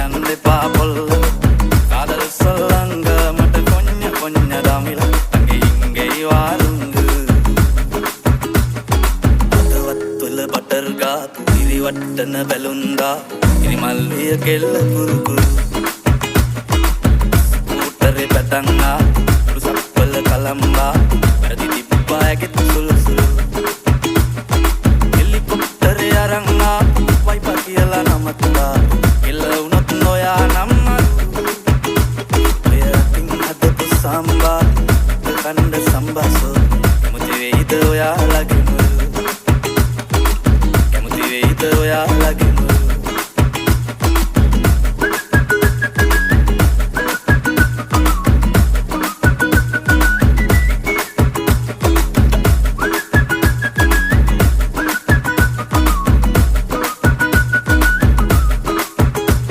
යන්න එපා පොල්ල කාදල් සොල්ලංග මට කොඤ්ඤ කොඤ්ඤ දමිල අංගෙයි වාරුංග අතවත්වල බටර් ගාපු ඉරිවට්ටන බැලුන්දා ඉරිමල්විය කෙල්ල කුරුකුරු ඌටරේ පැටන්නා සුසප්පල කලම්බා වැඩි තිබ්බා ඇගෙත් සුළු සුළු